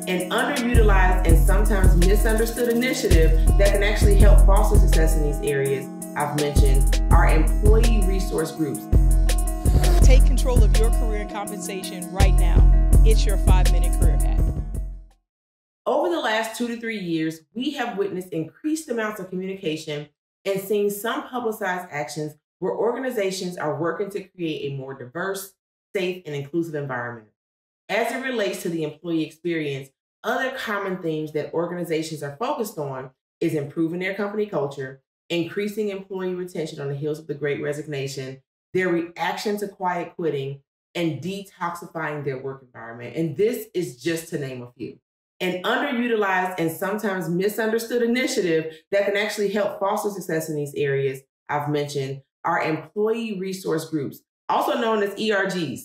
an underutilized and sometimes misunderstood initiative that can actually help foster success in these areas I've mentioned are employee resource groups. Take control of your career and compensation right now. It's your 5-minute career hack. Over the last 2 to 3 years, we have witnessed increased amounts of communication and seen some publicized actions where organizations are working to create a more diverse, safe, and inclusive environment. As it relates to the employee experience, other common themes that organizations are focused on is improving their company culture, increasing employee retention on the heels of the Great Resignation, their reaction to quiet quitting, and detoxifying their work environment. And this is just to name a few. An underutilized and sometimes misunderstood initiative that can actually help foster success in these areas I've mentioned are employee resource groups, also known as ERGs.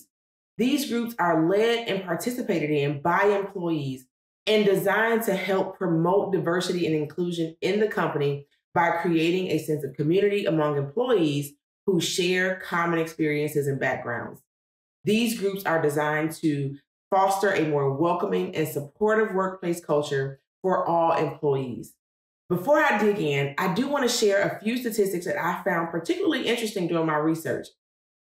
These groups are led and participated in by employees and designed to help promote diversity and inclusion in the company by creating a sense of community among employees who share common experiences and backgrounds. These groups are designed to foster a more welcoming and supportive workplace culture for all employees. Before I dig in, I do want to share a few statistics that I found particularly interesting during my research.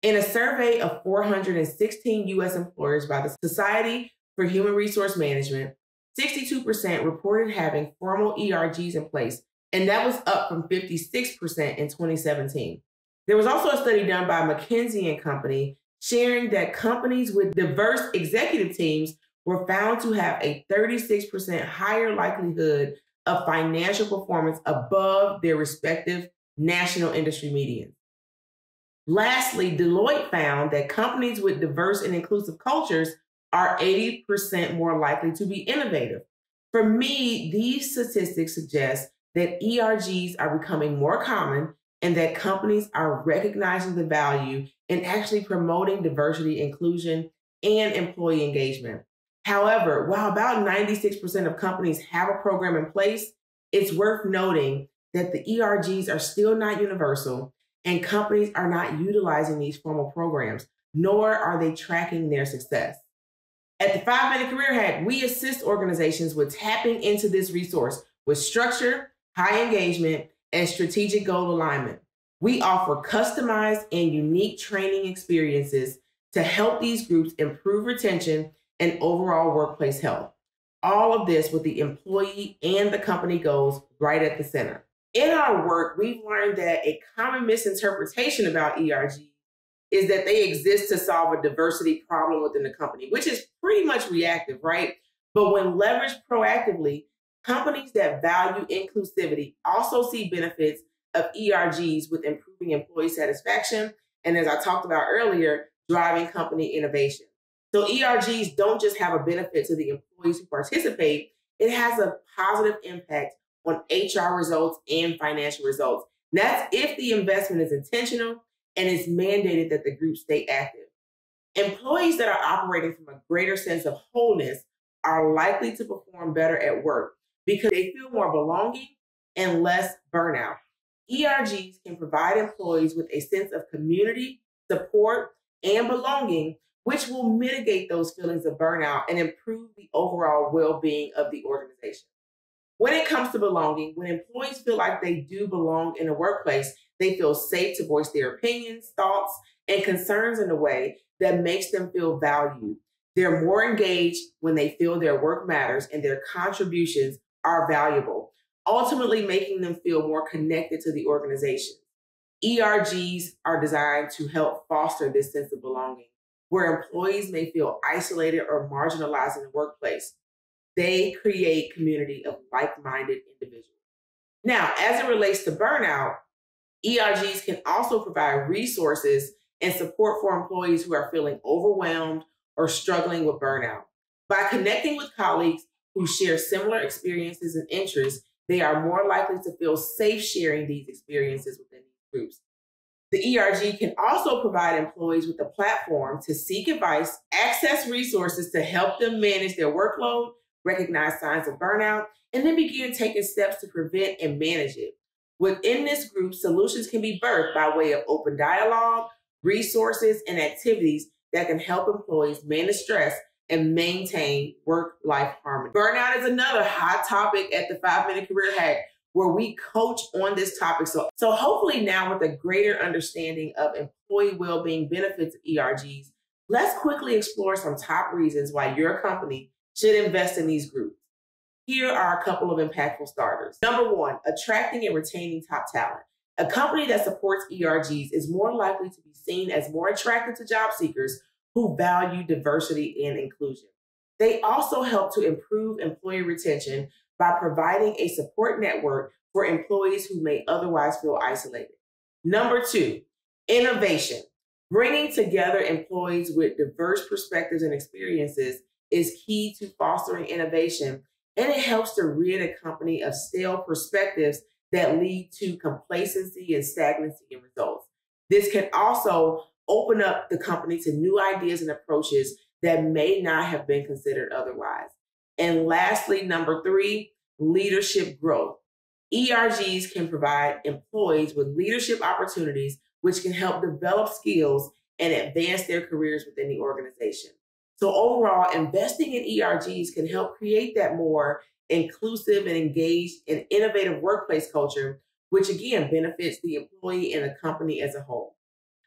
In a survey of 416 U.S. employers by the Society for Human Resource Management, 62% reported having formal ERGs in place, and that was up from 56% in 2017. There was also a study done by McKinsey & Company sharing that companies with diverse executive teams were found to have a 36% higher likelihood of financial performance above their respective national industry medians. Lastly, Deloitte found that companies with diverse and inclusive cultures are 80% more likely to be innovative. For me, these statistics suggest that ERGs are becoming more common and that companies are recognizing the value in actually promoting diversity, inclusion, and employee engagement. However, while about 96% of companies have a program in place, it's worth noting that the ERGs are still not universal and companies are not utilizing these formal programs, nor are they tracking their success. At the 5-Minute Career Hack, we assist organizations with tapping into this resource with structure, high engagement, and strategic goal alignment. We offer customized and unique training experiences to help these groups improve retention and overall workplace health. All of this with the employee and the company goals right at the center. In our work, we've learned that a common misinterpretation about ERG is that they exist to solve a diversity problem within the company, which is pretty much reactive, right? But when leveraged proactively, companies that value inclusivity also see benefits of ERGs with improving employee satisfaction, and as I talked about earlier, driving company innovation. So ERGs don't just have a benefit to the employees who participate, it has a positive impact on HR results and financial results. And that's if the investment is intentional and it's mandated that the group stay active. Employees that are operating from a greater sense of wholeness are likely to perform better at work because they feel more belonging and less burnout. ERGs can provide employees with a sense of community, support, and belonging, which will mitigate those feelings of burnout and improve the overall well-being of the organization. When it comes to belonging, when employees feel like they do belong in a workplace, they feel safe to voice their opinions, thoughts, and concerns in a way that makes them feel valued. They're more engaged when they feel their work matters and their contributions are valuable, ultimately making them feel more connected to the organization. ERGs are designed to help foster this sense of belonging, where employees may feel isolated or marginalized in the workplace. They create community of like-minded individuals. Now, as it relates to burnout, ERGs can also provide resources and support for employees who are feeling overwhelmed or struggling with burnout. By connecting with colleagues who share similar experiences and interests, they are more likely to feel safe sharing these experiences within these groups. The ERG can also provide employees with a platform to seek advice, access resources to help them manage their workload, recognize signs of burnout, and then begin taking steps to prevent and manage it. Within this group, solutions can be birthed by way of open dialogue, resources, and activities that can help employees manage stress and maintain work-life harmony. Burnout is another hot topic at the 5-Minute Career Hack, where we coach on this topic. So hopefully now, with a greater understanding of employee well-being benefits of ERGs, let's quickly explore some top reasons why your company should invest in these groups. Here are a couple of impactful starters. Number one, attracting and retaining top talent. A company that supports ERGs is more likely to be seen as more attractive to job seekers who value diversity and inclusion. They also help to improve employee retention by providing a support network for employees who may otherwise feel isolated. Number two, innovation. Bringing together employees with diverse perspectives and experiences is key to fostering innovation, and it helps to rid a company of stale perspectives that lead to complacency and stagnancy in results. This can also open up the company to new ideas and approaches that may not have been considered otherwise. And lastly, number three, leadership growth. ERGs can provide employees with leadership opportunities, which can help develop skills and advance their careers within the organization. So overall, investing in ERGs can help create that more inclusive and engaged and innovative workplace culture, which again benefits the employee and the company as a whole.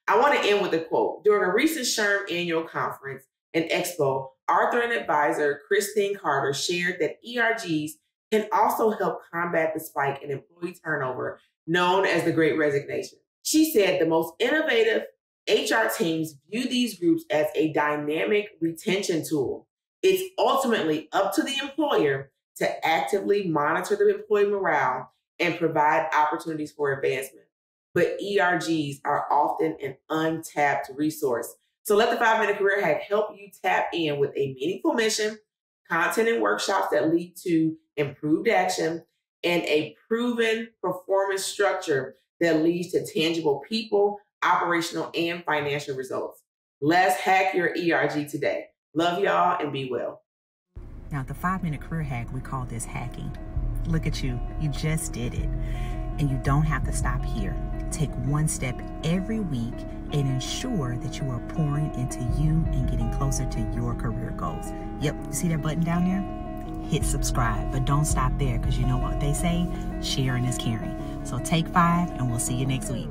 I want to end with a quote. During a recent SHRM annual conference and expo, author and advisor Christine Carter shared that ERGs can also help combat the spike in employee turnover known as the Great Resignation. She said the most innovative HR teams view these groups as a dynamic retention tool. It's ultimately up to the employer to actively monitor the employee morale and provide opportunities for advancement. But ERGs are often an untapped resource. So let the 5-Minute Career Hack help you tap in with a meaningful mission, content and workshops that lead to improved action, and a proven performance structure that leads to tangible people, operational, and financial results. Let's hack your ERG today. Love y'all and be well. Now, the 5-Minute Career Hack, we call this hacking. Look at you, you just did it. And you don't have to stop here. Take one step every week and ensure that you are pouring into you and getting closer to your career goals. Yep, you see that button down there? Hit subscribe, but don't stop there, because you know what they say, sharing is caring. So take 5 and we'll see you next week.